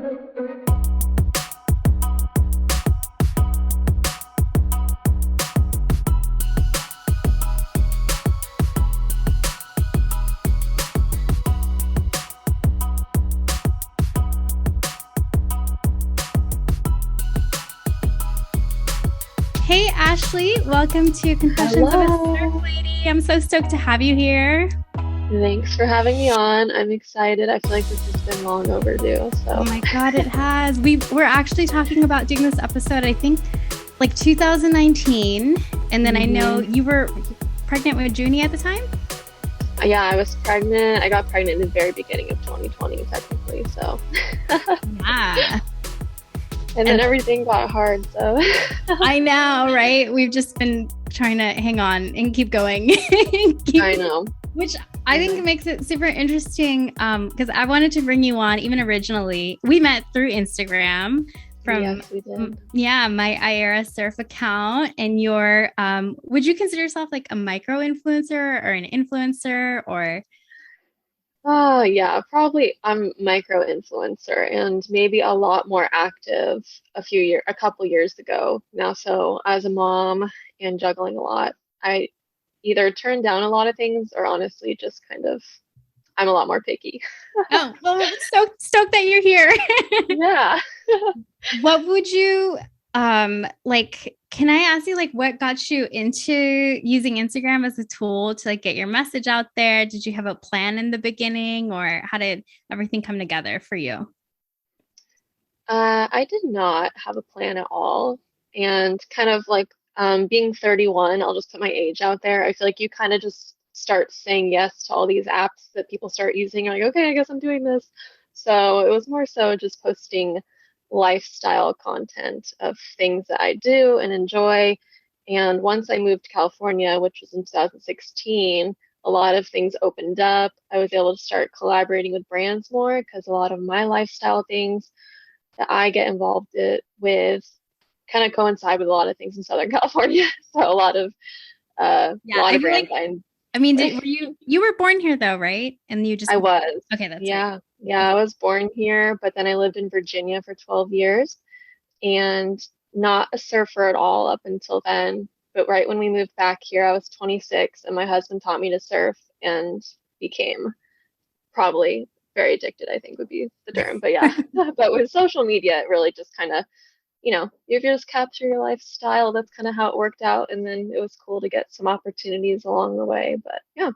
Hey, Ashley, welcome to Confessions of a Surf Hello. Lady. I'm so stoked to have you here. Thanks for having me on. I'm excited. I feel like this has been long overdue. Oh So, my God, it has. We're actually talking about doing this episode, I think, like 2019. And then I know hmm you were pregnant with Junie at the time. yeah, I was pregnant. I got pregnant in the very beginning of 2020, technically. So, Yeah. and then And everything got hard. So, I know, right? We've just been trying to hang on and keep going. I know. Which I I think know. makes it super interesting because I wanted to bring you on even originally. We met through Instagram from, Yes, we did. yeah, my IRA Surf account. And your, would you consider yourself like a micro influencer or an influencer or? Oh, yeah, probably I'm micro influencer and maybe a lot more active a couple years ago now. So, as a mom and juggling a lot, I either turn down a lot of things or honestly just kind of I'm a lot more picky. Oh, well, I'm so stoked that you're here. Yeah. What would you like can I ask you like what got you into using Instagram as a tool to like get your message out there? Did you have a plan in the beginning or how did everything come together for you? I did not have a plan at all. And kind of like being 31, I'll just put my age out there. I feel like you kind of just start saying yes to all these apps that people start using. You're like, okay, I guess I'm doing this. So it was more so just posting lifestyle content of things that I do and enjoy. And once I moved to California, which was in 2016, a lot of things opened up. I was able to start collaborating with brands more because a lot of my lifestyle things that I get involved with kind of coincide with a lot of things in Southern California. So a Yeah, lot I of feel like brands I I mean, enjoy. were you were born here though, right? And you just I was. okay, that's right. Yeah, I was born here, but then I lived in Virginia for 12 years and not a surfer at all up until then. But right when we moved back here, I was 26 and my husband taught me to surf and became probably very addicted, I think would be the term. But yeah, but with social media, it really just kind of you just capture your lifestyle. That's kind of how it worked out. And then it was cool to get some opportunities along the way. But yeah.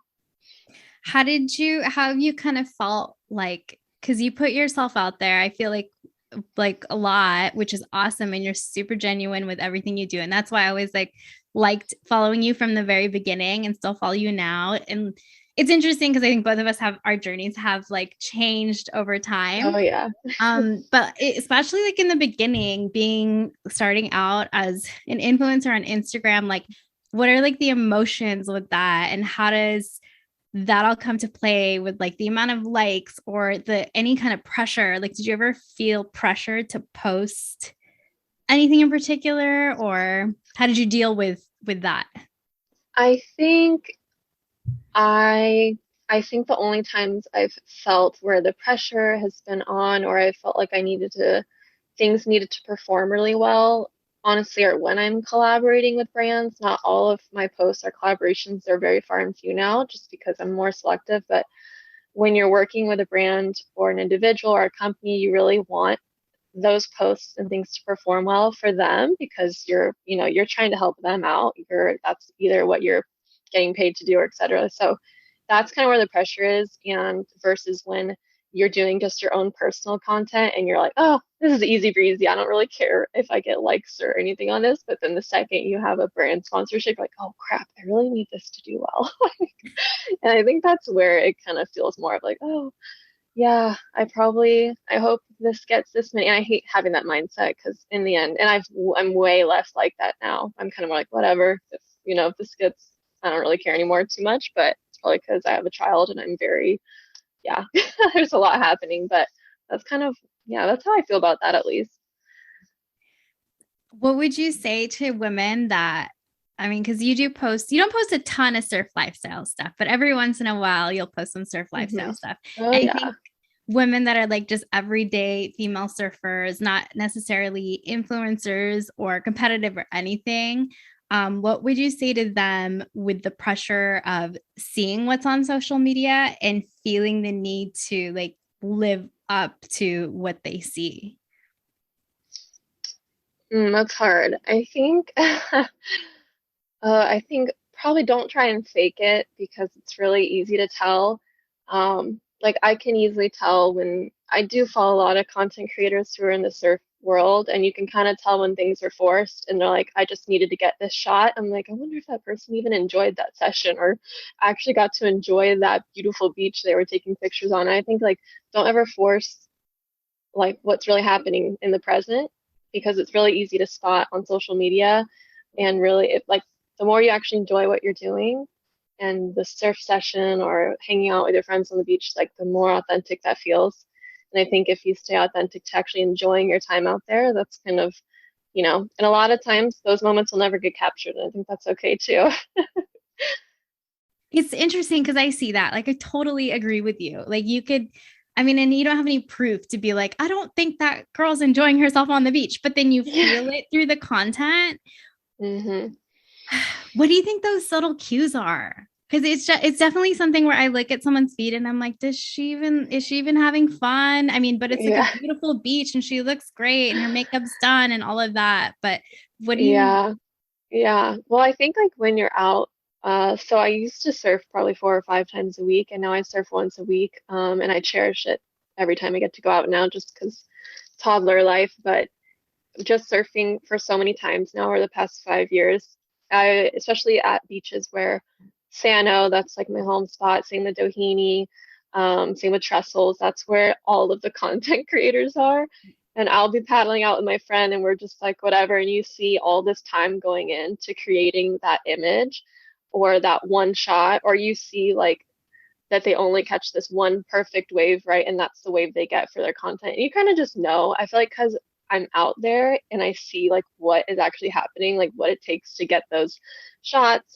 How have you kind of felt like because you put yourself out there, I feel like a lot, which is awesome. And you're super genuine with everything you do. And that's why I always like liked following you from the very beginning and still follow you now. And it's interesting because I think both of us have our journeys have like changed over time. Oh yeah. Especially like in the beginning, being starting out as an influencer on Instagram, like what are like the emotions with that and how does that all come to play with like the amount of likes or the any kind of pressure? Like, did you ever feel pressure to post anything in particular, or how did you deal with that? I think I I think the only times I've felt where the pressure has been on or I felt like I needed to things needed to perform really well, honestly, are when I'm collaborating with brands. Not all of my posts are collaborations. They're very far and few now just because I'm more selective, but when you're working with a brand or an individual or a company, you really want those posts and things to perform well for them because you're trying to help them out. That's either what you're getting paid to do or et cetera. So that's kind of where the pressure is. And versus when you're doing just your own personal content and you're like, oh, this is easy breezy. I don't really care if I get likes or anything on this. But then the second you have a brand sponsorship, like, oh crap, I really need this to do well. And I think that's where it kind of feels more of like, oh, yeah, I hope this gets this many. And I hate having that mindset because in the end, and I'm way less like that now. I'm kind of more like, whatever, if this gets, I don't really care anymore too much, but it's probably because I have a child and I'm very, yeah, there's a lot happening, but that's kind of, yeah, that's how I feel about that at least. What would you say to women that, I mean, because you don't post a ton of surf lifestyle stuff, but every once in a while you'll post some surf hmm lifestyle stuff. Oh, And I yeah. think women that are like just everyday female surfers, not necessarily influencers or competitive or anything, what would you say to them with the pressure of seeing what's on social media and feeling the need to like live up to what they see? That's hard. I think probably don't try and fake it because it's really easy to tell. Like I can easily tell when I do follow a lot of content creators who are in the surf world, and you can kind of tell when things are forced and they're like, I just needed to get this shot. I'm like, I wonder if that person even enjoyed that session or actually got to enjoy that beautiful beach they were taking pictures on. I think like don't ever force like what's really happening in the present because it's really easy to spot on social media and really it like the more you actually enjoy what you're doing and the surf session or hanging out with your friends on the beach like the more authentic that feels. And I think if you stay authentic to actually enjoying your time out there, that's kind of, and a lot of times those moments will never get captured, and I think that's okay too. It's interesting because I see that. Like, I totally agree with you. Like, you could, I mean, and you don't have any proof to be like, I don't think that girl's enjoying herself on the beach, but then you Yeah. feel it through the content. hmm What do you think those subtle cues are? Because it's definitely something where I look at someone's feed and I'm like, is she even having fun? I mean, but it's like a Yeah. beautiful beach and she looks great and her makeup's done and all of that. But what do you, Yeah. Yeah. Well, I think like when you're out, so I used to surf probably 4 or 5 times a week, and now I surf once a week. And I cherish it every time I get to go out now just because toddler life. But just surfing for so many times now over the past 5 years, especially at beaches where Sano, that's like my home spot, same with Doheny, same with Trestles, that's where all of the content creators are. And I'll be paddling out with my friend and we're just like, whatever. And you see all this time going into creating that image or that one shot, or you see like that they only catch this one perfect wave, right? And that's the wave they get for their content. And you kind of just know. I feel like because I'm out there and I see like what is actually happening, like what it takes to get those shots.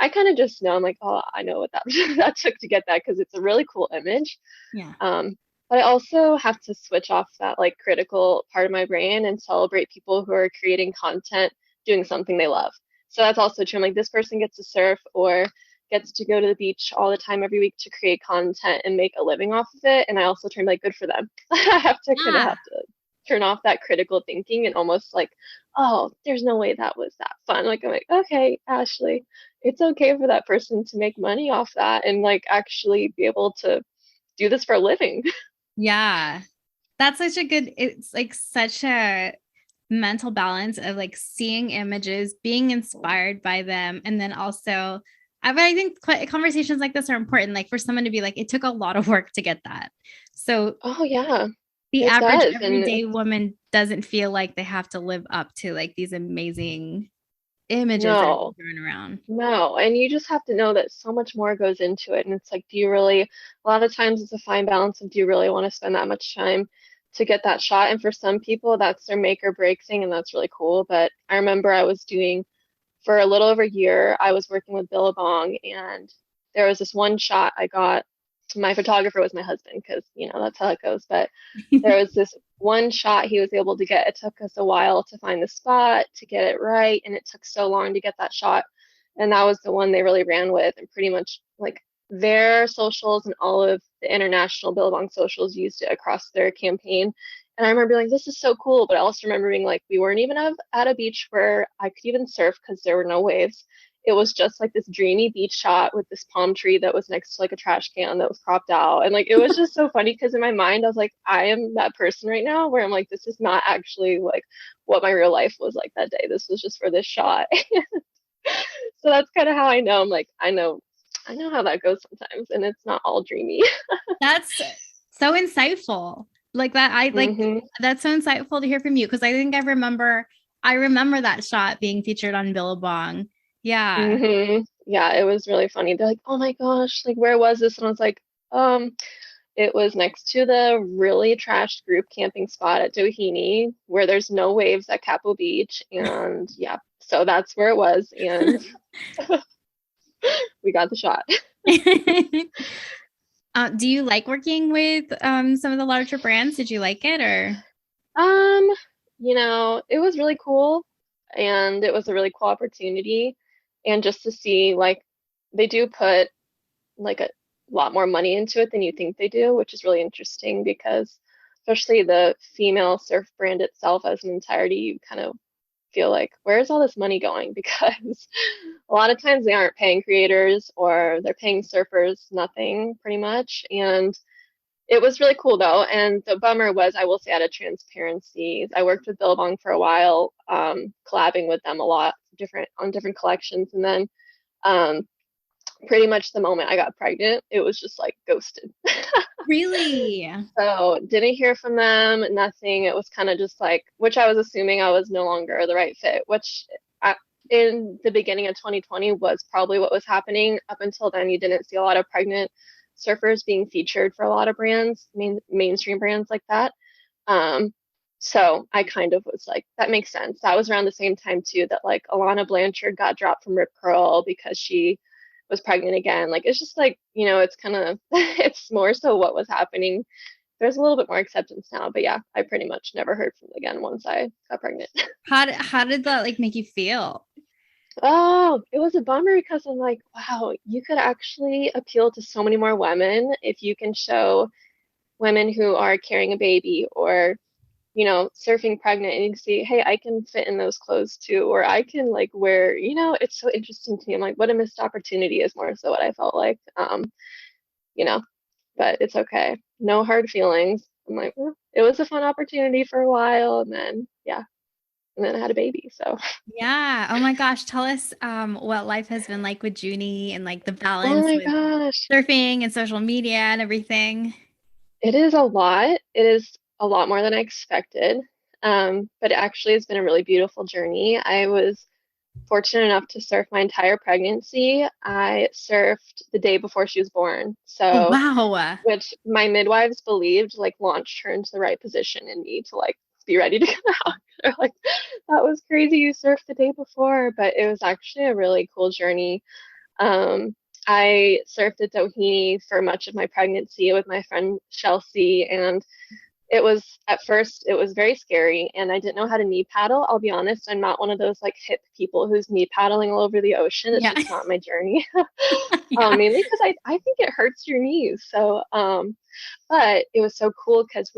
I kind of just know. I'm like, oh, I know what that that took to get that because it's a really cool image. yeah. Um, but I also have to switch off that like critical part of my brain and celebrate people who are creating content doing something they love. So that's also true. I'm like, this person gets to surf or gets to go to the beach all the time every week to create content and make a living off of it. And I also turn like good for them. I Yeah. have to turn off that critical thinking and almost like, oh, there's no way that was that fun. Like I'm like, okay, Ashley, it's okay for that person to make money off that and like actually be able to do this for a living. Yeah. That's such a good, it's like such a mental balance of like seeing images, being inspired by them, and then also I think conversations like this are important, like for someone to be like, it took a lot of work to get that. So Oh yeah, the it average does. And everyday woman doesn't feel like they have to live up to like these amazing images that are no, thrown around. no. And you just have to know that so much more goes into it. And it's like, a lot of times it's a fine balance of do you really want to spend that much time to get that shot? And for some people, that's their make or break thing, and that's really cool. But I remember for a little over a year, I was working with Billabong, and there was this one shot I got. My photographer was my husband because, that's how it goes. But there was this one shot he was able to get. It took us a while to find the spot, to get it right, and it took so long to get that shot. And that was the one they really ran with, and pretty much like their socials and all of the international Billabong socials used it across their campaign. And I remember being like, this is so cool. But I also remember being like, we weren't even at a beach where I could even surf because there were no waves. It was just like this dreamy beach shot with this palm tree that was next to like a trash can that was cropped out. And like, it was just so funny because in my mind, I was like, I am that person right now where I'm like, this is not actually like what my real life was like that day. This was just for this shot. So that's kind of how I know. I'm like, I know how that goes sometimes, and it's not all dreamy. That's so insightful. Like that, I like hmm that's so insightful to hear from you because I think I remember that shot being featured on Billabong. Yeah. Yeah, it was really funny. They're like, "Oh my gosh, like where was this?" And I was like, um, it was next to the really trashed group camping spot at Doheny, where there's no waves at Capo Beach, and yeah, so that's where it was, and we got the shot. Do you like working with some of the larger brands? Did you like it or? Um, it was really cool and it was a really cool opportunity. And just to see like they do put like a lot more money into it than you think they do, which is really interesting because especially the female surf brand itself as an entirety, you kind of feel like, where's all this money going? Because a lot of times they aren't paying creators or they're paying surfers nothing pretty much. And it was really cool though. And the bummer was, I will say, out of transparency, I worked with Billabong for a while, collabing with them a lot, different on different collections, and then um, pretty much the moment I got pregnant, it was just like ghosted. Really? So didn't hear from them, nothing. It was kind of just like, which I was assuming I was no longer the right fit, which I, in the beginning of 2020 was probably what was happening. Up until then, you didn't see a lot of pregnant surfers being featured for a lot of brands, mainstream brands like that. Um, so I kind of was like, that makes sense. That was around the same time too that like Alana Blanchard got dropped from Rip Curl because she was pregnant again. Like it's just like, it's kind of it's more so what was happening. There's a little bit more acceptance now, but yeah, I pretty much never heard from them again once I got pregnant. How did that like make you feel? Oh, it was a bummer because I'm like, wow, you could actually appeal to so many more women if you can show women who are carrying a baby or surfing pregnant and you can see, hey, I can fit in those clothes too, or I can like wear, it's so interesting to me. I'm like, what a missed opportunity is more so what I felt like. You know, but it's okay. No hard feelings. I'm like, well, it was a fun opportunity for a while, and then yeah, and then I had a baby. So, Yeah. Oh my gosh. Tell us what life has been like with Junie and like the oh balance my with gosh, surfing and social media and everything. it is a lot. It is a lot more than I expected. But it actually has been a really beautiful journey. I was fortunate enough to surf my entire pregnancy. I surfed the day before she was born. Oh So, wow. which my midwives believed like launched her into the right position in me to like be ready to come out. They're like, that was crazy. You surfed the day before, but it was actually a really cool journey. Um, I surfed at Doheny for much of my pregnancy with my friend Chelsea, and it was at first it was very scary and I didn't know how to knee paddle. I'll be honest, I'm not one of those like hip people who's knee paddling all over the ocean. It's Yeah. just not my journey. Yeah. Mainly because I think it hurts your knees. So but it was so cool because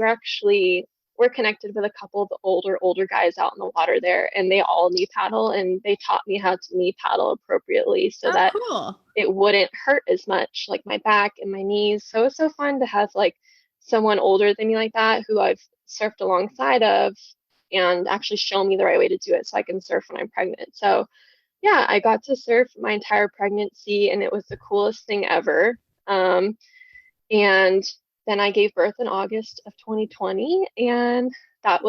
we're connected with a couple of the older guys out in the water there and they all knee paddle and they taught me how to knee paddle appropriately so Oh, that cool. it wouldn't hurt as much, like my back and my knees. So it's so fun to have like someone older than me like that who I've surfed alongside of and actually show me the right way to do it so I can surf when I'm pregnant. So yeah, I got to surf my entire pregnancy and it was the coolest thing ever. And then I gave birth in August of 2020 and I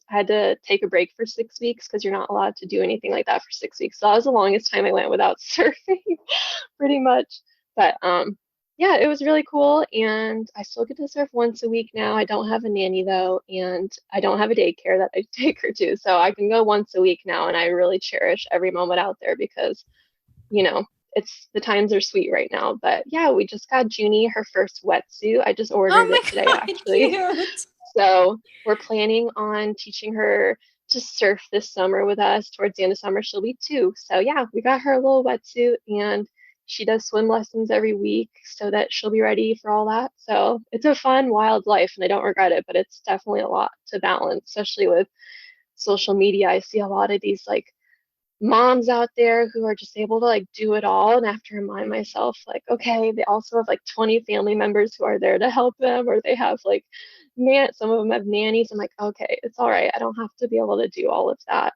had to take a break for 6 weeks because you're not allowed to do anything like that for 6 weeks. So that was the longest time I went without surfing, pretty much. But yeah, it was really cool, and I still get to surf once a week now. I don't have a nanny though, and I don't have a daycare that I take her to, so I can go once a week now, and I really cherish every moment out there because, you know, it's the times are sweet right now. But yeah, we just got Junie her first wetsuit. I just Oh ordered my it today, God, actually. cute. So we're planning on teaching her to surf this summer with us. Towards the end of summer, she'll be 2. So yeah, we got her a little wetsuit and she does swim lessons every week so that she'll be ready for all that. So it's a fun, wild life and I don't regret it, but it's definitely a lot to balance, especially with social media. I see a lot of these like moms out there who are just able to like do it all and I have to remind myself like okay they also have like 20 family members who are there to help them or they have like some of them have nannies. I'm like okay, it's all right, I don't have to be able to do all of that,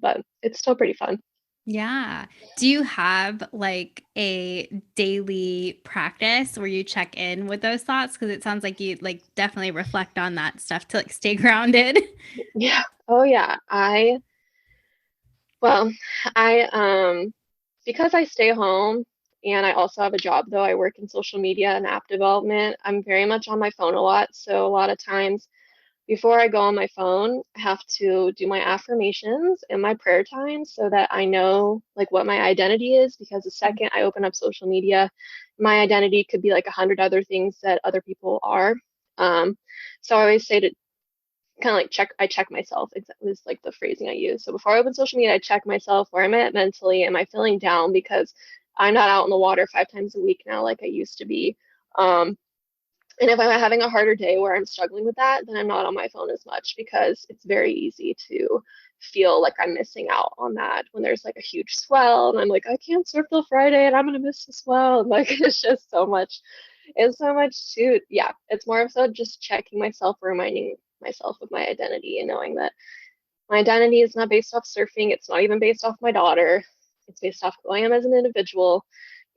but it's still pretty fun. Yeah. Do you have like a daily practice where you check in with those thoughts? Because it sounds like you like definitely reflect on that stuff to like stay grounded. Yeah, oh yeah, well I because I stay home and I also have a job though, I work in social media and app development. I'm very much on my phone a lot, so a lot of times before I go on my phone, I have to do my affirmations and my prayer time so that I know like what my identity is, because the second I open up social media, my identity could be like 100 other things that other people are. Um, so I always say to kind of like I check myself is like the phrasing I use. So before I open social media, I check myself, where am I at mentally? Am I feeling down? Because I'm not out in the water 5 times a week now like I used to be. Um, and if I'm having a harder day where I'm struggling with that, then I'm not on my phone as much, because it's very easy to feel like I'm missing out on that when there's like a huge swell and I'm like, I can't surf till Friday and I'm gonna miss the swell. And like it's just so much. It's so much too. Yeah, it's more of so just checking myself, reminding myself of my identity, and knowing that my identity is not based off surfing. It's not even based off my daughter. It's based off who I am as an individual.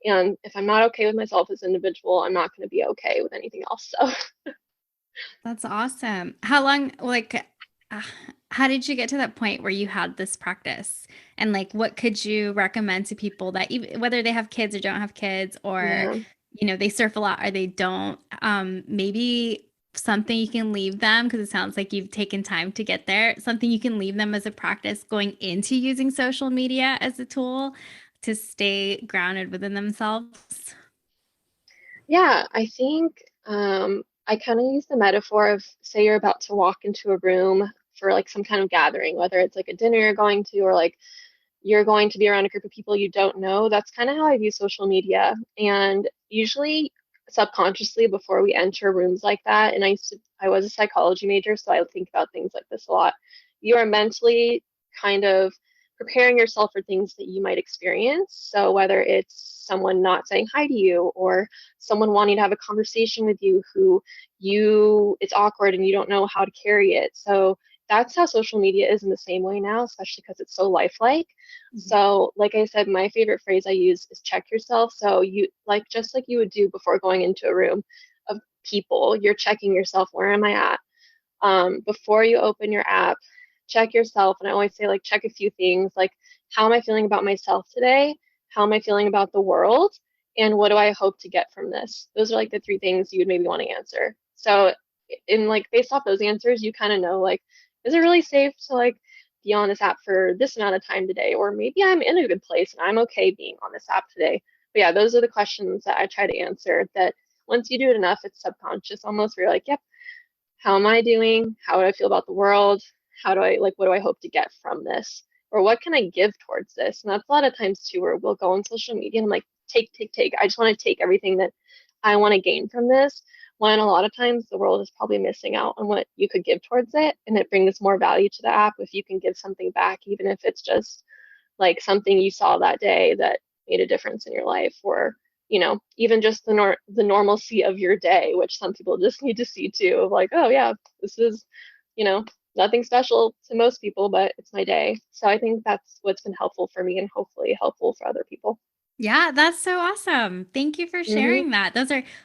And if I'm not okay with myself as an individual, I'm not going to be okay with anything else. So, That's awesome. How long, like, uh, how did you get to that point where you had this practice? And like, what could you recommend to people that even whether they have kids or don't have kids, or, yeah. they surf a lot or they don't, maybe something you can leave them because it sounds like you've taken time to get there, something you can leave them as a practice going into using social media as a tool to stay grounded within themselves. Yeah, I think I kind of use the metaphor of, say you're about to walk into a room for like some kind of gathering, whether it's like a dinner you're going to, or like you're going to be around a group of people you don't know. That's kind of how I view social media. And usually subconsciously before we enter rooms like that, and I was a psychology major, so I think about things like this a lot. You are mentally kind of preparing yourself for things that you might experience. So whether it's someone not saying hi to you, or someone wanting to have a conversation with you who it's awkward and you don't know how to carry it. So that's how social media is in the same way now, especially because it's so lifelike. So, like I said, my favorite phrase I use is check yourself. So you like just like you would do before going into a room of people, you're checking yourself. Where am I at? Before you open your app, check yourself. And I always say, like, check a few things like, how am I feeling about myself today? How am I feeling about the world? And what do I hope to get from this? Those are like the three things you would maybe want to answer. So, in like based off those answers, you kind of know like, is it really safe to like be on this app for this amount of time today? Or maybe I'm in a good place and I'm okay being on this app today. But yeah, those are the questions that I try to answer that once you do it enough, it's subconscious almost where you're like, yep, how am I doing? How do I feel about the world? How do I like, what do I hope to get from this? Or what can I give towards this? And that's a lot of times too, where we'll go on social media and I'm like, take, take, take. I just want to take everything that I want to gain from this. When a lot of times the world is probably missing out on what you could give towards it. And it brings more value to the app if you can give something back, even if it's just like something you saw that day that made a difference in your life, or even just the normalcy of your day, which some people just need to see too, of like, oh yeah, this is you know nothing special to most people, but it's my day. So I think that's what's been helpful for me, and hopefully helpful for other people. Yeah, that's so awesome. Thank you for Hmm. sharing that.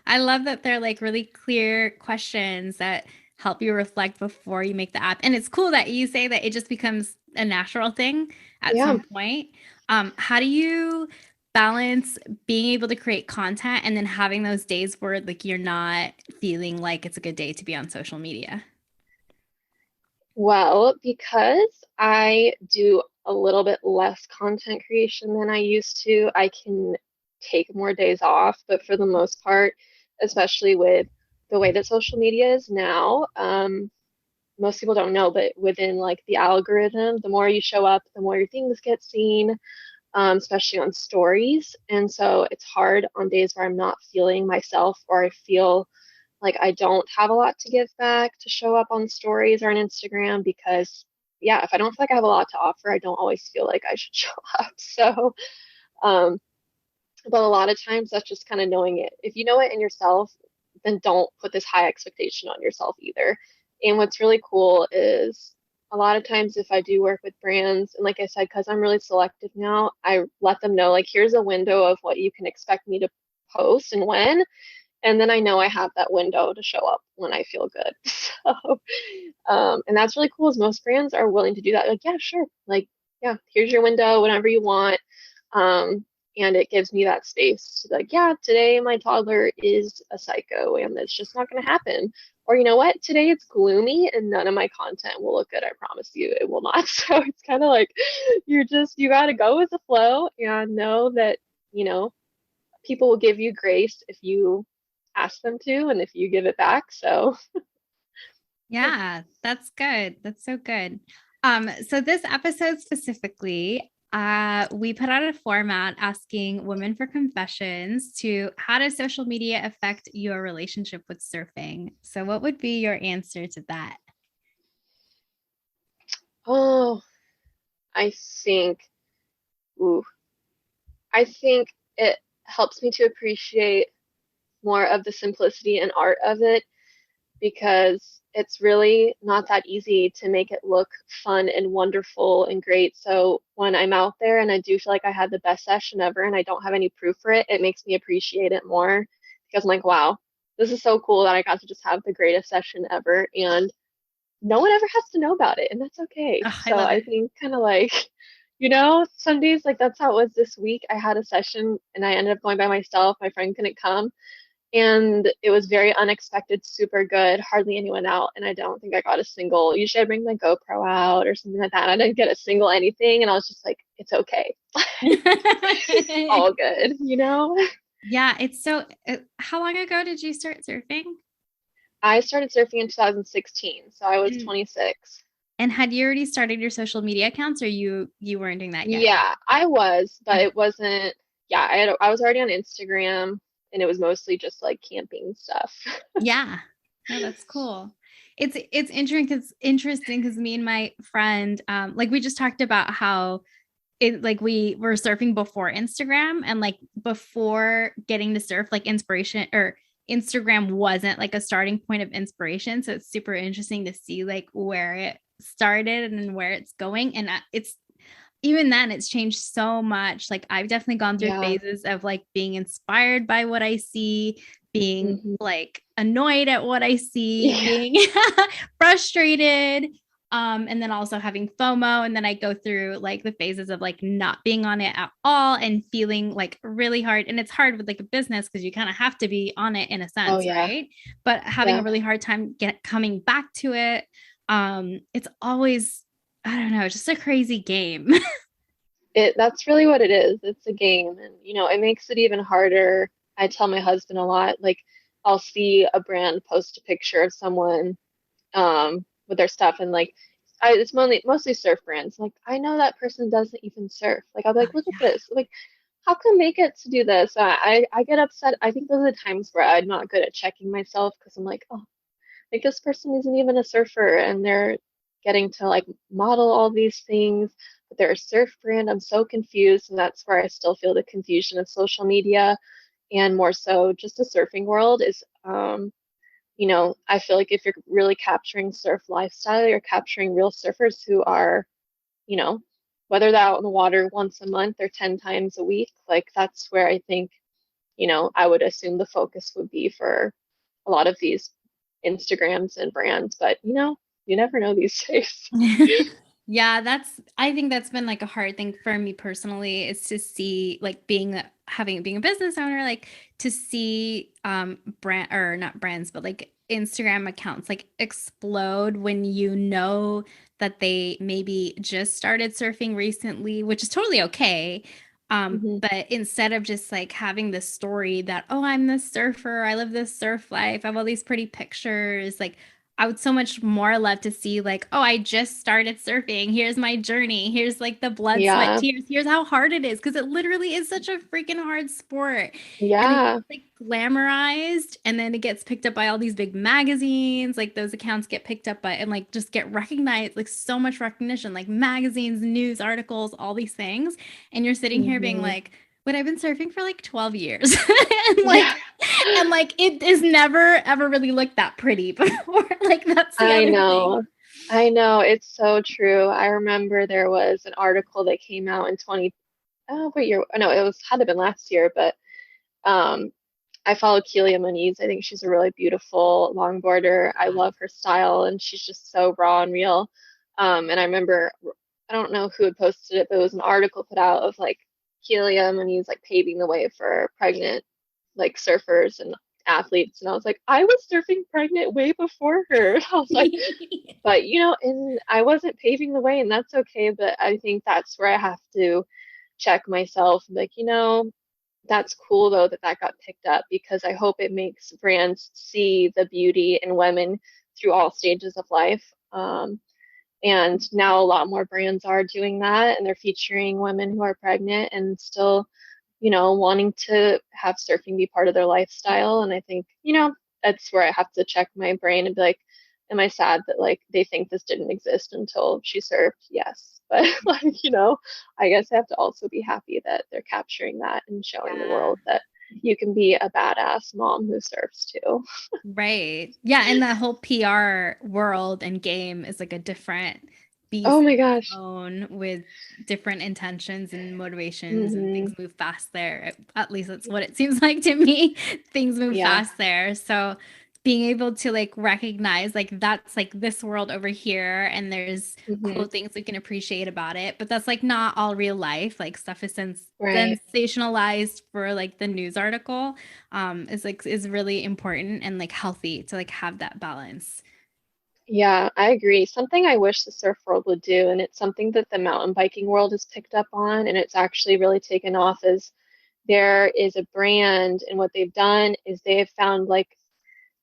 I love that they're like really clear questions that help you reflect before you make the app. And it's cool that you say that it just becomes a natural thing at Yeah. some point. How do you balance being able to create content and then having those days where like you're not feeling like it's a good day to be on social media? Well, because I do a little bit less content creation than I used to, I can take more days off. But for the most part, especially with the way that social media is now, most people don't know, but within like the algorithm, the more you show up, the more your things get seen, especially on stories. And so it's hard on days where I'm not feeling myself, or I feel like I don't have a lot to give back, to show up on stories or on Instagram, because yeah, if I don't feel like I have a lot to offer, I don't always feel like I should show up. So, um, but a lot of times that's just kind of knowing it. If you know it in yourself, then don't put this high expectation on yourself either. And what's really cool is a lot of times if I do work with brands, and like I said, because I'm really selective now, I let them know like, here's a window of what you can expect me to post and when, and then I know I have that window to show up when I feel good. So, and that's really cool, is most brands are willing to do that. Like, yeah, sure. Like, yeah, here's your window, whenever you want. Um, and it gives me that space to be like, yeah, today my toddler is a psycho and it's just not going to happen. Or you know what? Today it's gloomy and none of my content will look good. I promise you it will not. So it's kind of like you got to go with the flow and know that, you know, people will give you grace if you ask them to and if you give it back. So, yeah. Yeah, that's good. That's so good. So this episode specifically, we put out a format asking women for confessions to how does social media affect your relationship with surfing? So what would be your answer to that? Oh, I think, ooh, I think it helps me to appreciate more of the simplicity and art of it because it's really not that easy to make it look fun and wonderful and great. So when I'm out there and I do feel like I had the best session ever and I don't have any proof for it, it makes me appreciate it more because I'm like, wow, this is so cool that I got to just have the greatest session ever. And no one ever has to know about it, and that's okay. Oh, I So love I it. think kind of like, some days like that's how it was this week. I had a session and I ended up going by myself. My friend couldn't come, and it was very unexpected, super good, hardly anyone out, and I don't think I got a single. Usually I bring my GoPro out or something like that. I didn't get a single anything, and I was just like, it's okay. All good, you know? Yeah, it's so how long ago did you start surfing? I started surfing in 2016, so I was And 26. and had you already started your social media accounts or you weren't doing that yet? Yeah, I was, but Okay. it wasn't, yeah, I was already on Instagram and it was mostly just like camping stuff. Yeah. No, that's cool. It's interesting because me and my friend, like we just talked about how it like we were surfing before Instagram and like before getting to surf, like inspiration or Instagram wasn't like a starting point of inspiration. So it's super interesting to see like where it started and then where it's going. And it's even then it's changed so much. Like I've definitely gone through Yeah. phases of like being inspired by what I see, being Hmm. like annoyed at what I see, Yeah. being frustrated, and then also having FOMO. And then I go through like the phases of like not being on it at all and feeling like really hard. And it's hard with like a business because you kind of have to be on it in a Oh sense, yeah. right? But having a Yeah. really hard time coming back to it. It's always, I don't know, just a crazy game. That's really what it is. It's a game and it makes it even harder. I tell my husband a lot, like I'll see a brand post a picture of someone with their stuff and like it's mostly surf brands. Like I know that person doesn't even surf. Like I'll be Oh, like, look at yeah. this. Like how come they get to do this? I get upset. I think those are the times where I'm not good at checking myself because I'm like, oh, like this person isn't even a surfer and they're getting to like model all these things, but they're a surf brand. I'm so confused, and that's where I still feel the confusion of social media and more so just the surfing world is I feel like if you're really capturing surf lifestyle, you're capturing real surfers who are, you know, whether they're out in the water once a month or 10 times a week, like that's where I think, I would assume the focus would be for a lot of these Instagrams and brands. But, you never know these days. Yeah, I think that's been like a hard thing for me personally is to see like being a business owner, like to see brand or not brands, but like Instagram accounts like explode when you know that they maybe just started surfing recently, which is totally okay. Hmm. But instead of just like having this story that, oh, I'm this surfer, I live this surf life, I have all these pretty pictures, like I would so much more love to see like, oh, I just started surfing. Here's my journey. Here's like the blood, sweat, Yeah. tears. Here's how hard it is because it literally is such a freaking hard sport. And it Yeah. gets like glamorized and then it gets picked up by all these big magazines. Like those accounts get picked up by and like just get recognized, like so much recognition, like magazines, news articles, all these things. And you're sitting here being Hmm. like, but I've been surfing for like 12 years. and Yeah. like and like it is never ever really looked that pretty before. Like that's the I other thing. know. I know. It's so true. I remember there was an article that came out in 20, oh, what year? No, it was had to have been last year, but um, I follow Kelia Moniz. I think she's a really beautiful longboarder. I love her style, and she's just so raw and real. And I remember, I don't know who had posted it, but it was an article put out of like Kelia Moniz like paving the way for pregnant like surfers, and athletes, and I was like, I was surfing pregnant way before her. I was like, but and I wasn't paving the way, and that's okay. But I think that's where I have to check myself, like, that's cool though that that got picked up, because I hope it makes brands see the beauty in women through all stages of life. And now a lot more brands are doing that, and they're featuring women who are pregnant and still, wanting to have surfing be part of their lifestyle. And I think, that's where I have to check my brain and be like, am I sad that like they think this didn't exist until she surfed? Yes. But like, I guess I have to also be happy that they're capturing that and showing the Yeah. world that you can be a badass mom who surfs too. Right. Yeah. And the whole PR world and game is like a different Oh beast my of its gosh. own with different intentions and motivations, and Hmm. things move fast there. At least that's what it seems like to me. Things move Yeah. fast there. So being able to like recognize like that's like this world over here, and there's Hmm. cool things we can appreciate about it, but that's like not all real life. Like stuff is Right. sensationalized for like the news article, is really important and like healthy to like have that balance. Yeah, I agree. Something I wish the surf world would do, and it's something that the mountain biking world has picked up on, and it's actually really taken off, is there is a brand, and what they've done is they have found like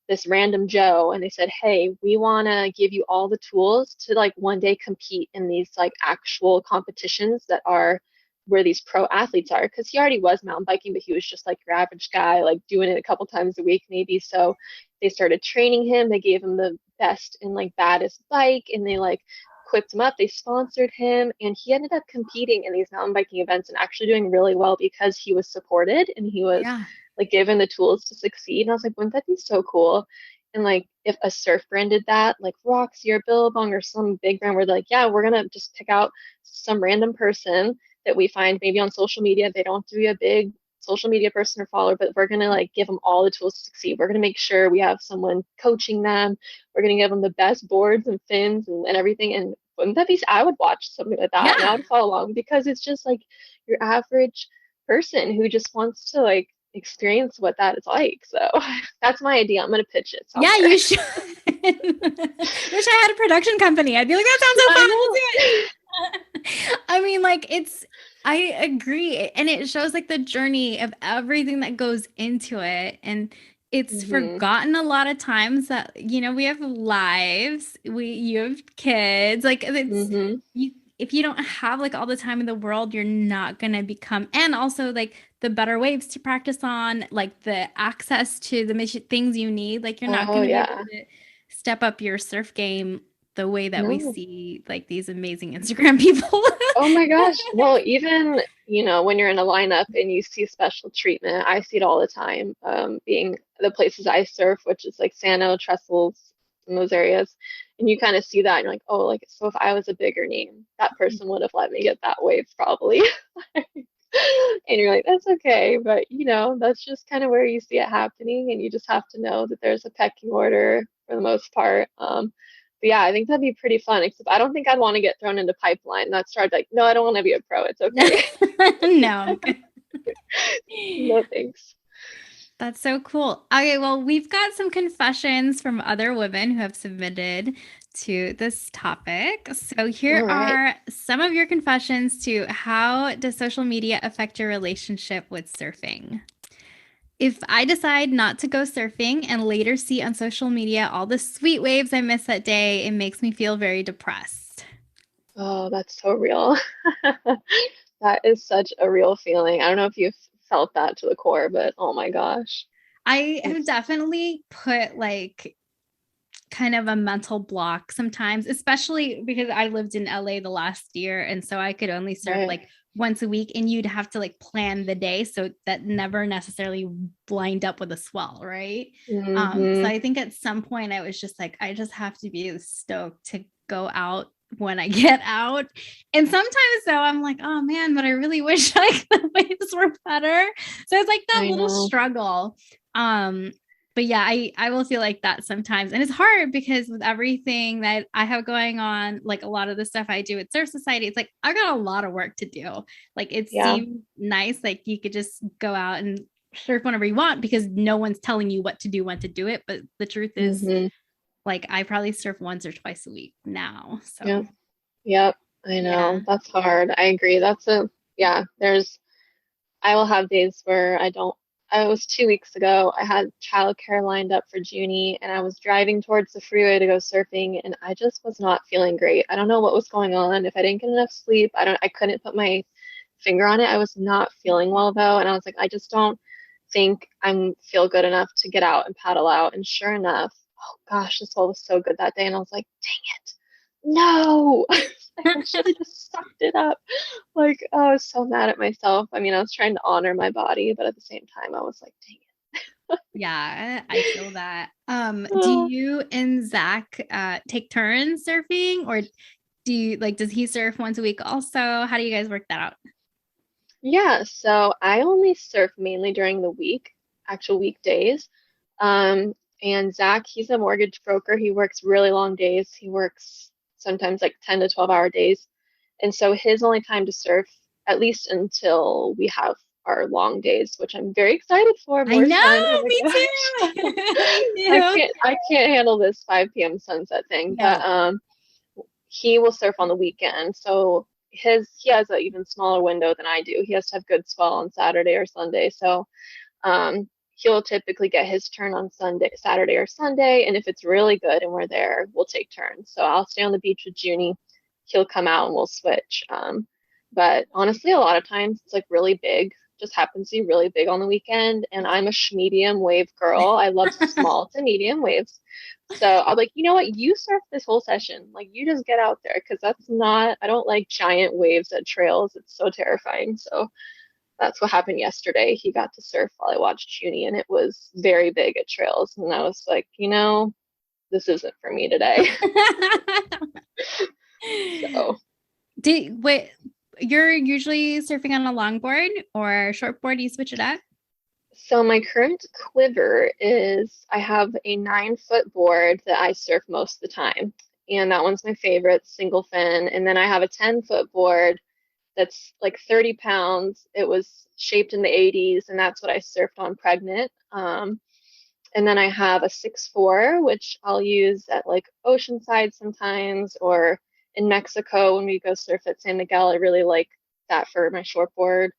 this random Joe, and they said, "Hey, we want to give you all the tools to like one day compete in these like actual competitions that are where these pro athletes are." Because he already was mountain biking, but he was just like your average guy, like doing it a couple times a week maybe. So they started training him. They gave him the best and like baddest bike, and they like equipped him up. They sponsored him, and he ended up competing in these mountain biking events and actually doing really well because he was supported and he was Yeah. like given the tools to succeed. And I was like, wouldn't that be so cool? And like if a surf brand did that, like Roxy or Billabong or some big brand where they're like, yeah, we're gonna just pick out some random person that we find maybe on social media. They don't have to be a big social media person or follower, but we're gonna like give them all the tools to succeed. We're gonna make sure we have someone coaching them. We're gonna give them the best boards and fins and everything. And wouldn't that be? I would watch something like that and I Yeah. would follow along, because it's just like your average person who just wants to like experience what that is like. So that's my idea. I'm gonna pitch it Yeah, somewhere. you should. Wish I had a production company. I'd be like, that sounds so I fun. know. Let's do it. I mean, like I agree. And it shows like the journey of everything that goes into it. And it's Hmm. forgotten a lot of times that, we have lives, you have kids. Like Hmm. if you don't have like all the time in the world, you're not gonna become, and also like the better waves to practice on, like the access to the things you need, like you're not Oh gonna be able yeah. to step up your surf game the way that we No. see like these amazing Instagram people. Oh my gosh. Well, even, when you're in a lineup and you see special treatment, I see it all the time. Being the places I surf, which is like Sano, Trestles, in those areas. And you kind of see that and you're like, oh, like, so if I was a bigger name, that person would have let me get that wave probably. And you're like, that's okay. But, that's just kind of where you see it happening. And you just have to know that there's a pecking order for the most part. But yeah, I think that'd be pretty fun. Except I don't think I'd want to get thrown into pipeline. That's hard. Like, no, I don't want to be a pro. It's okay. No. No thanks. That's so cool. Okay, well, we've got some confessions from other women who have submitted to this topic. So All here right. are some of your confessions to how does social media affect your relationship with surfing? If I decide not to go surfing and later see on social media all the sweet waves I missed that day, it makes me feel very depressed. Oh, that's so real. That is such a real feeling. I don't know if you've felt that to the core, but oh my gosh. I have It's definitely put like kind of a mental block sometimes, especially because I lived in LA the last year. And so I could only surf right. like once a week, and you'd have to like plan the day. So that never necessarily lined up with a swell, right? So Hmm. I think at some point I was just like, I just have to be stoked to go out when I get out. And sometimes though, I'm like, oh man, but I really wish like the waves were better. So it's like that I little know. struggle. Um, but yeah, I will feel like that sometimes. And it's hard because with everything that I have going on, like a lot of the stuff I do at Surf Society, it's like I got a lot of work to do. Like it Yeah. seemed nice, like you could just go out and surf whenever you want because no one's telling you what to do, when to do it. But the truth is, Hmm. like, I probably surf once or twice a week now. Yep. So Yep. I know. yeah. That's hard. I agree. Yeah, I will have days where I don't. I was 2 weeks ago. I had childcare lined up for Junie, and I was driving towards the freeway to go surfing, and I just was not feeling great. I don't know what was going on. If I didn't get enough sleep, I couldn't put my finger on it. I was not feeling well though, and I was like, I just don't think I'm feel good enough to get out and paddle out. And sure enough, oh gosh, this wall was so good that day, and I was like, dang it, no. I should have just sucked it up. Like, oh, I was so mad at myself. I mean, I was trying to honor my body, but at the same time, I was like, dang Yeah, I feel that. Do it. you and Zach take turns surfing, or do you like, does he surf once a week also? How do you guys work that out? Yeah, so I only surf mainly during the week, actual weekdays. Um, and Zach, he's a mortgage broker. He works really long days. He works sometimes like 10 to 12-hour days. And so his only time to surf, at least until we have our long days, which I'm very excited for, I more sun. Oh know, my me gosh. too. Me too. I can't handle this 5 p.m. sunset thing. But No. he will surf on the weekend. So he has an even smaller window than I do. He has to have good swell on Saturday or Sunday. So he'll typically get his turn on Saturday or Sunday, and if it's really good and we're there, we'll take turns. So I'll stay on the beach with Junie. He'll come out and we'll switch. But honestly, a lot of times it's like really big, just happens to be really big on the weekend, and I'm a medium wave girl. I love small to medium waves. So I'm like, you know what? You surf this whole session. Like, you just get out there because I don't like giant waves at trails. It's so terrifying. So that's what happened yesterday. He got to surf while I watched Junie, and it was very big at trails. And I was like, this isn't for me today. So, Wait, you're usually surfing on a longboard or shortboard? You switch it up? so my current quiver is I have a 9 foot board that I surf most of the time. And that one's my favorite, single fin. And then I have a 10 foot board that's like 30 pounds. It was shaped in the 80s, and that's what I surfed on pregnant. And then I have a 6'4", which I'll use at like Oceanside sometimes, or in Mexico when we go surf at San Miguel. I really like that for my shortboard.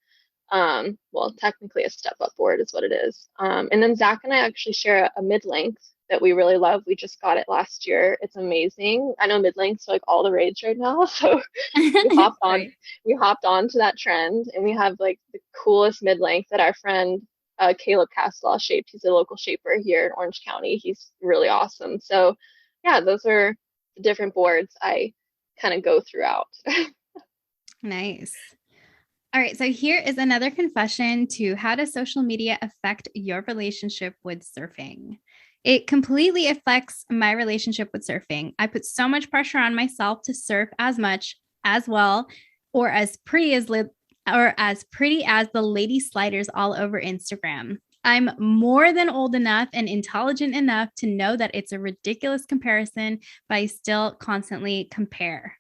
Well, technically a step-up board is what it is. And then Zach and I actually share a mid-length that we really love. We just got it last year. It's amazing. I know mid-lengths are like all the rage right now, so we hopped on Right. we hopped on to that trend, and we have like the coolest mid-length that our friend Caleb Castlaw shaped. He's a local shaper here in Orange County. He's really awesome. So yeah, those are the different boards I kind of go throughout. Nice. All right. So here is another confession to how does social media affect your relationship with surfing? It completely affects my relationship with surfing. I put so much pressure on myself to surf as much as well or as pretty as the lady sliders all over Instagram. I'm more than old enough and intelligent enough to know that it's a ridiculous comparison, but I still constantly compare.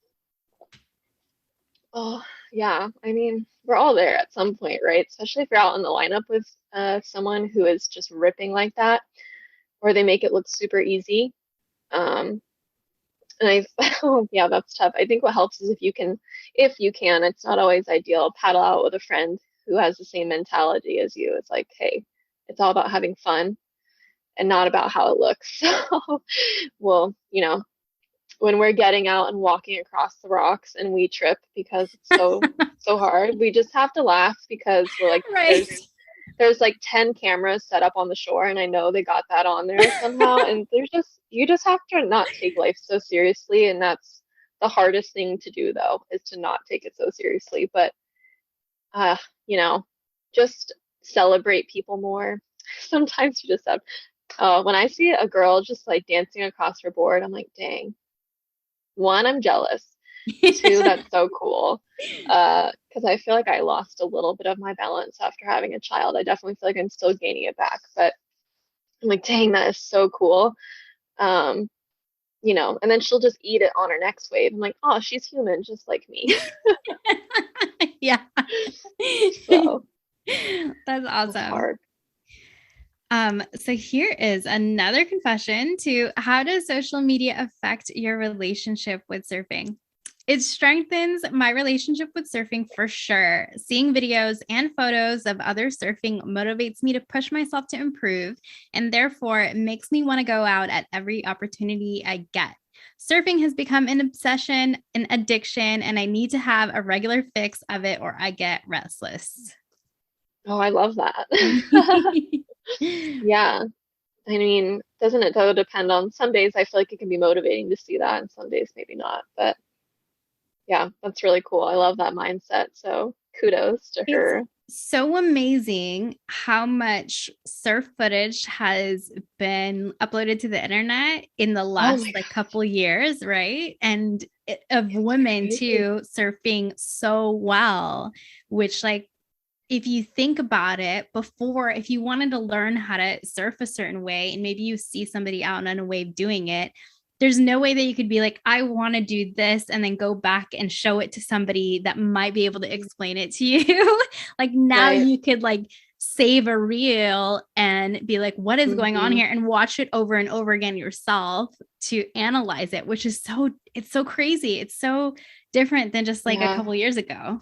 Oh, yeah. I mean, we're all there at some point, right? Especially if you're out in the lineup with someone who is just ripping like that, or they make it look super easy. Um, and oh, yeah, that's tough. I think what helps is if you can, it's not always ideal, paddle out with a friend who has the same mentality as you. It's like, hey, it's all about having fun and not about how it looks. So, well, when we're getting out and walking across the rocks and we trip because it's so hard, we just have to laugh because we're like, Right. there's like 10 cameras set up on the shore, and I know they got that on there somehow, and you just have to not take life so seriously, and that's the hardest thing to do though, is to not take it so seriously. But uh you know just celebrate people more. Sometimes you just have when I see a girl just like dancing across her board, I'm like, dang, one, I'm jealous. Two, that's so cool. Because I feel like I lost a little bit of my balance after having a child. I definitely feel like I'm still gaining it back, but I'm like, dang, that is so cool. Um, and then she'll just eat it on her next wave. I'm like, oh, she's human, just like me. Yeah. So That's it's awesome. hard. So here is another confession to how does social media affect your relationship with surfing? It strengthens my relationship with surfing for sure. Seeing videos and photos of others surfing motivates me to push myself to improve, and therefore it makes me want to go out at every opportunity I get. Surfing has become an obsession, an addiction, and I need to have a regular fix of it or I get restless. Oh, I love that. Yeah. I mean, doesn't it though depend on some days I feel like it can be motivating to see that and some days maybe not. But yeah, that's really cool. I love that mindset. So kudos to It's her. so amazing how much surf footage has been uploaded to the internet in the Oh last my like God, couple years, right? And of it's women crazy. too surfing so well, which like if you think about it before, if you wanted to learn how to surf a certain way and maybe you see somebody out on a wave doing it, there's no way that you could be like, I want to do this and then go back and show it to somebody that might be able to explain it to you. Like now Right. you could like save a reel and be like, what is going on Hmm. here? And watch it over and over again yourself to analyze it, which is it's so crazy. It's so different than just like a Yeah. couple years ago.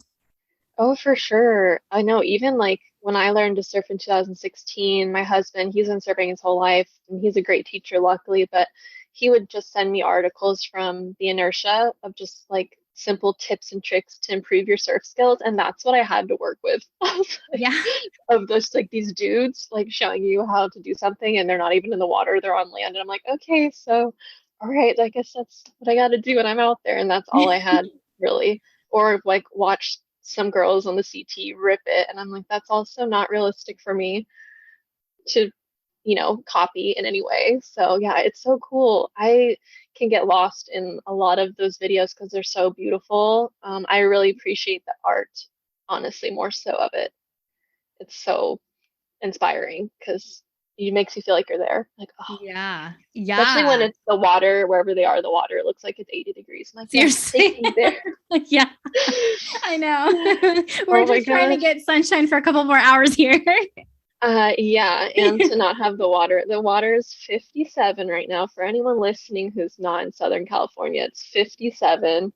Oh, for sure. I know even like when I learned to surf in 2016, my husband, he's been surfing his whole life and he's a great teacher, luckily, but he would just send me articles from the inertia of just like simple tips and tricks to improve your surf skills. And that's what I had to work with. I was like, Yeah. of just like these dudes like showing you how to do something and they're not even in the water, they're on land. And I'm like, okay, so all right, I guess that's what I got to do when I'm out there. And that's all I had really. Or like watch some girls on the CT rip it. And I'm like, that's also not realistic for me to, copy in any way. So yeah, it's so cool. I can get lost in a lot of those videos because they're so beautiful. I really appreciate the art, honestly, more so of it. It's so inspiring because it makes you feel like you're there. Like, oh, Yeah. especially when Yeah. it's the water, wherever they are, the water, it looks like it's 80 degrees. I'm like, yes, take Seriously. me there. Yeah, I know. We're Oh my just trying to gosh. get sunshine for a couple more hours here. Yeah, and to not have the water. The water is 57 right now. For anyone listening who's not in Southern California, it's 57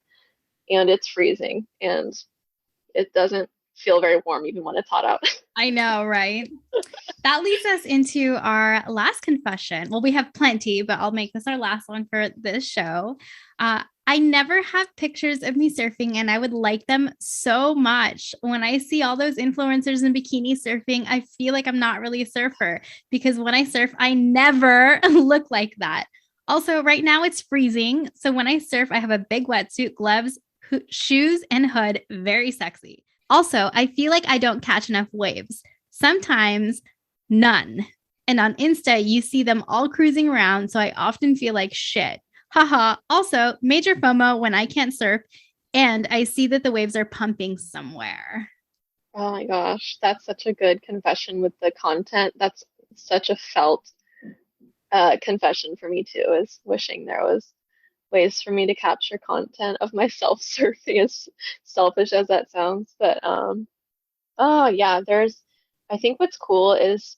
and it's freezing and it doesn't feel very warm even when it's hot out. I know, right? That leads us into our last confession. Well, we have plenty, but I'll make this our last one for this show. I never have pictures of me surfing, and I would like them so much. When I see all those influencers in bikini surfing, I feel like I'm not really a surfer because when I surf, I never look like that. Also, right now it's freezing. So when I surf, I have a big wetsuit, gloves, shoes, and hood. Very sexy. Also, I feel like I don't catch enough waves. Sometimes none. And on Insta, you see them all cruising around. So I often feel like shit. Haha. Also, major FOMO when I can't surf and I see that the waves are pumping somewhere. Oh my gosh, that's such a good confession with the content. That's such a felt confession for me too, is wishing there was ways for me to capture content of myself surfing, as selfish as that sounds. But oh yeah, I think what's cool is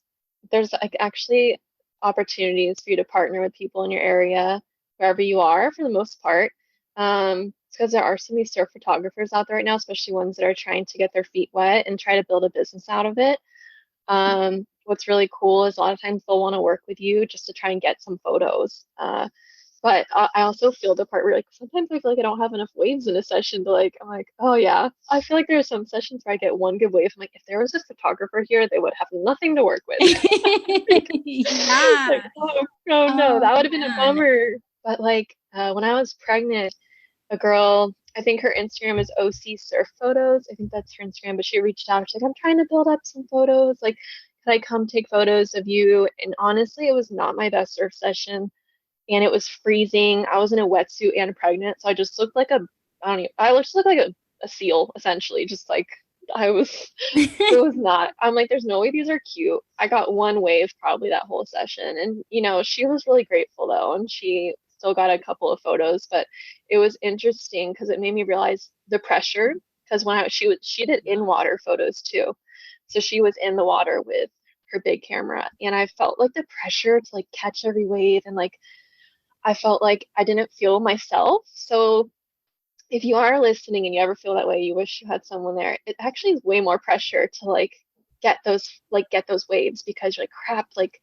there's like actually opportunities for you to partner with people in your area, wherever you are, for the most part. It's because there are so many surf photographers out there right now, especially ones that are trying to get their feet wet and try to build a business out of it. What's really cool is a lot of times they'll want to work with you just to try and get some photos. But I also feel the part where like sometimes I feel like I don't have enough waves in a session to like I'm like, oh yeah. I feel like there are some sessions where I get one good wave. I'm like, if there was a photographer here, they would have nothing to work with. Like, Yeah. oh no, Oh that would have been a man. bummer. But like when I was pregnant, a girl, I think her Instagram is OC Surf Photos. I think that's her Instagram, but she reached out. She's like, I'm trying to build up some photos. Like, could I come take photos of you? And honestly, it was not my best surf session and it was freezing. I was in a wetsuit and pregnant, so I just looked like I don't even, I just looked like a seal, essentially. Just like I was, it was not. I'm like, there's no way these are cute. I got one wave probably that whole session, and she was really grateful though, and she still got a couple of photos, but it was interesting because it made me realize the pressure. Because she did in water photos too, so she was in the water with her big camera, and I felt like the pressure to like catch every wave, and like I felt like I didn't feel myself. So if you are listening and you ever feel that way, you wish you had someone there. It actually is way more pressure to get those waves, because you're like, crap, like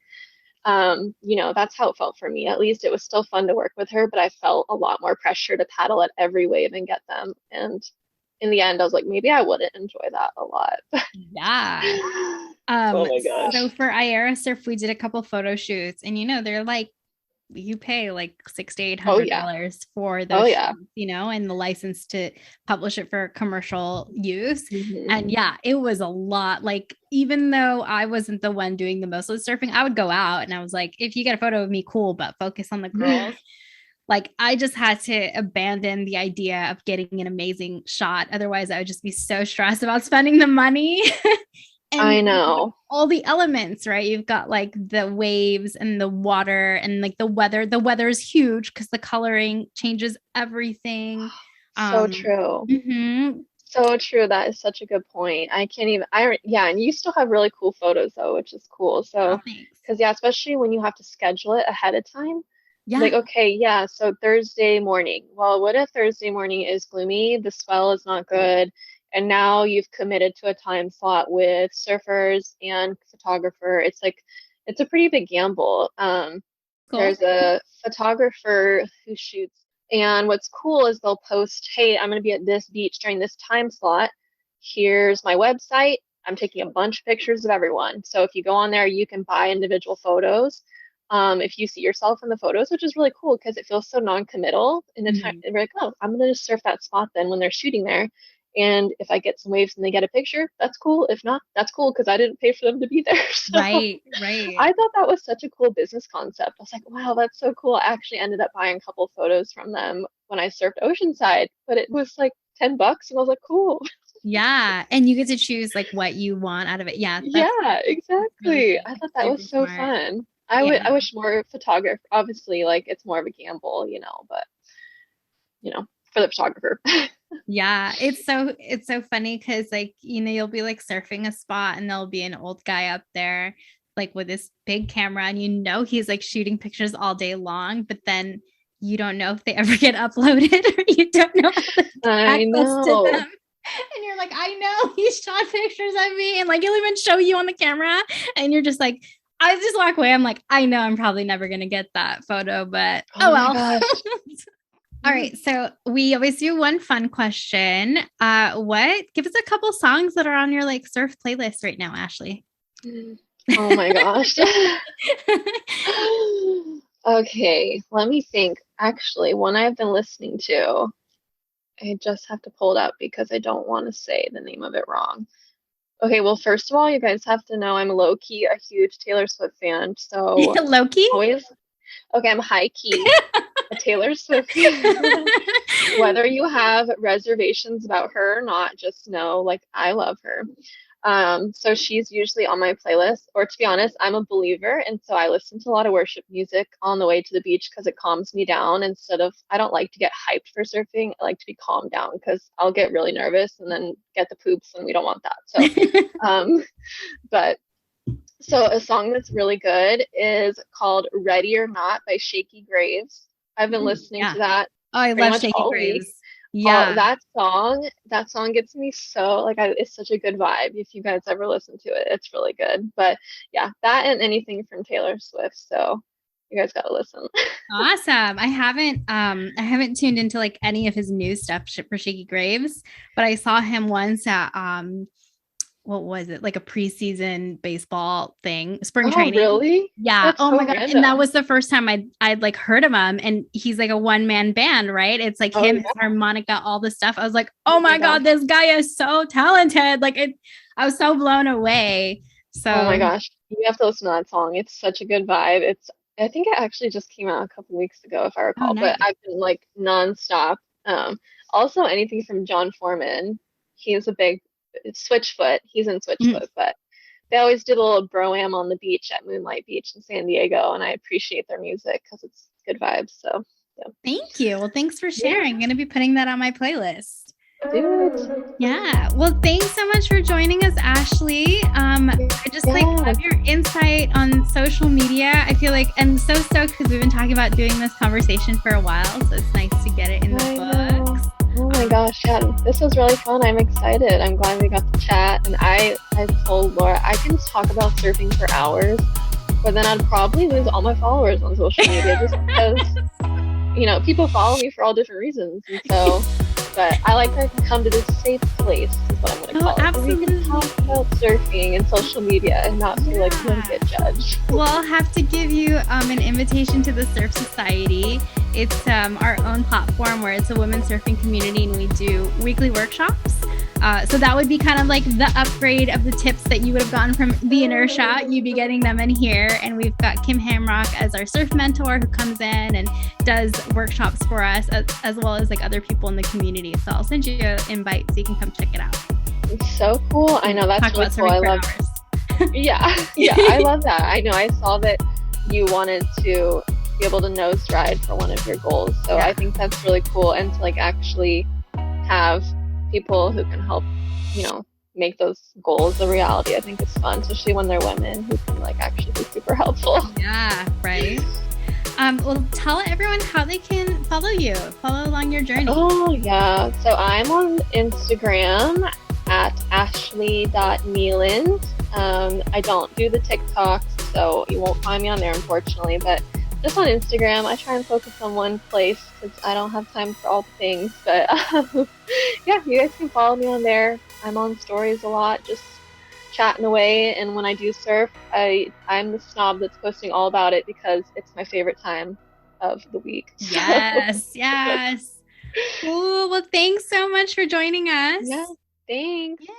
that's how it felt for me. At least it was still fun to work with her, but I felt a lot more pressure to paddle at every wave and get them. And in the end, I was like, maybe I wouldn't enjoy that a lot. Yeah. Oh my So gosh. for Iera Surf, we did a couple photo shoots, and they're like, you pay like six to eight Oh hundred yeah. dollars for Oh those yeah. shoots, and the license to publish it for commercial use. Hmm. And yeah, it was a lot. Like, even though I wasn't the one doing the most of the surfing, I would go out and I was like, if you get a photo of me, cool, but focus on the girls. Like, I just had to abandon the idea of getting an amazing shot. Otherwise, I would just be so stressed about spending the money. And I know. all the elements, right? You've got like the waves and the water and like the weather. The weather is huge because the coloring changes everything. So true. Mhm. So true. That is such a good point. I can't even, yeah, and you still have really cool photos though, which is cool. Oh, So, thanks. because yeah, especially when you have to schedule it ahead of time. Like, Yeah. okay, yeah, so Thursday morning. Well, what if Thursday morning is gloomy, the swell is not good, and now you've committed to a time slot with surfers and photographer. It's like, it's a pretty big gamble. Cool. There's a photographer who shoots, and what's cool is they'll post, hey, I'm going to be at this beach during this time slot. Here's my website. I'm taking a bunch of pictures of everyone. So if you go on there, you can buy individual photos if you see yourself in the photos, which is really cool because it feels so non-committal in the time. Mhm. And we're like, oh, I'm gonna just surf that spot then when they're shooting there. And if I get some waves and they get a picture, that's cool. If not, that's cool because I didn't pay for them to be there. So Right. Right. I thought that was such a cool business concept. I was like, wow, that's so cool. I actually ended up buying a couple photos from them when I surfed Oceanside, but it was like $10, and I was like, cool. Yeah. And you get to choose like what you want out of it. Yeah. Yeah, That's really exactly. good. I That's thought that super was so smart. fun. Yeah. I wish more photographer, obviously, like it's more of a gamble, but for the photographer. Yeah, it's so funny because like you'll be like surfing a spot and there'll be an old guy up there like with this big camera, and he's like shooting pictures all day long, but then you don't know if they ever get uploaded, or you don't know how to get I access to them. know. And you're like, I know he shot pictures of me, and like he'll even show you on the camera, and you're just like, I just walk away. I'm like, I know I'm probably never gonna get that photo, but Oh oh my well. gosh. All right, so we always do one fun question. What give us a couple songs that are on your like surf playlist right now, Ashley? Oh my gosh. Okay, let me think. Actually, one I've been listening to, I just have to pull it up because I don't want to say the name of it wrong. Okay, well, first of all, you guys have to know I'm low key a huge Taylor Swift fan. So Loki? always, okay, I'm high key a Taylor Swift fan. Whether you have reservations about her or not, just know, like, I love her. So she's usually on my playlist, or to be honest, I'm a believer, and so I listen to a lot of worship music on the way to the beach because it calms me down instead of, I don't like to get hyped for surfing. I like to be calmed down because I'll get really nervous and then get the poops, and we don't want that. So, um, but so a song that's really good is called Ready or Not by Shaky Graves. I've been listening Yeah. to that Oh, I pretty love much Shaky all week. Graves. All Yeah. that song gets me so like it's such a good vibe. If you guys ever listen to it, it's really good. But yeah, that and anything from Taylor Swift. So you guys gotta listen. Awesome. I haven't tuned into like any of his new stuff for Shaky Graves, but I saw him once at what was it? Like a preseason baseball thing, spring Oh, training. really? Yeah. That's Oh so my God. And that random. was the first time I'd like heard of him. And he's like a one-man band, right? It's like Oh him, his yeah. harmonica, all the stuff. I was like, oh Oh my my God, gosh. this guy is so talented. I was so blown away. Oh my So gosh. You have to listen to that song. It's such a good vibe. I think it actually just came out a couple weeks ago, if I oh recall, but nice. I've been like nonstop. Also anything from John Foreman. He's a big Switchfoot. He's in Mhm. Switchfoot, but they always did a little bro-am on the beach at Moonlight Beach in San Diego, and I appreciate their music because it's good vibes. So, yeah. Thank you. Well, thanks for Yeah. sharing. I'm gonna be putting that on my playlist. do it. Yeah. Well, thanks so much for joining us, Ashley. I just like Yeah, love your insight on social media. I feel like I'm so stoked because we've been talking about doing this conversation for a while. So it's nice to get it in the I know. books. Oh my Um, gosh, yeah, this was really fun. I'm excited. I'm glad we got to chat. And I told Laura I can talk about surfing for hours, but then I'd probably lose all my followers on social media just because, people follow me for all different reasons. And so, but I like to come to this safe place, is what I'm going to oh, call it, where we can talk absolutely. about surfing and social media and not feel like we're going to Yeah. get judged. Well, I'll have to give you an invitation to the Surf Society. It's our own platform where it's a women's surfing community and we do weekly workshops. So that would be kind of like the upgrade of the tips that you would have gotten from the inertia. You'd be getting them in here. And we've got Kim Hamrock as our surf mentor who comes in and does workshops for us, as well as like other people in the community. So I'll send you an invite so you can come check it out. It's so cool. I know that's Talk really about cool. surfing I for love. hours. Yeah, yeah, I love that. I know I saw that you wanted to be able to nose ride for one of your goals. So Yeah. I think that's really cool. And to like actually have people who can help, you know, make those goals a reality, I think it's fun, especially when they're women who can like actually be super helpful. Yeah, right. Well, tell everyone how they can follow along your journey. Oh, yeah. So I'm on Instagram at ashley.neelands. I don't do the TikToks, so you won't find me on there, unfortunately. But just on Instagram, I try and focus on one place because I don't have time for all the things. But yeah, you guys can follow me on there. I'm on stories a lot, just chatting away. And when I do surf, I'm the snob that's posting all about it because it's my favorite time of the week. So Yes, yes. Cool. Well, thanks so much for joining yeah, us. thanks. Yeah.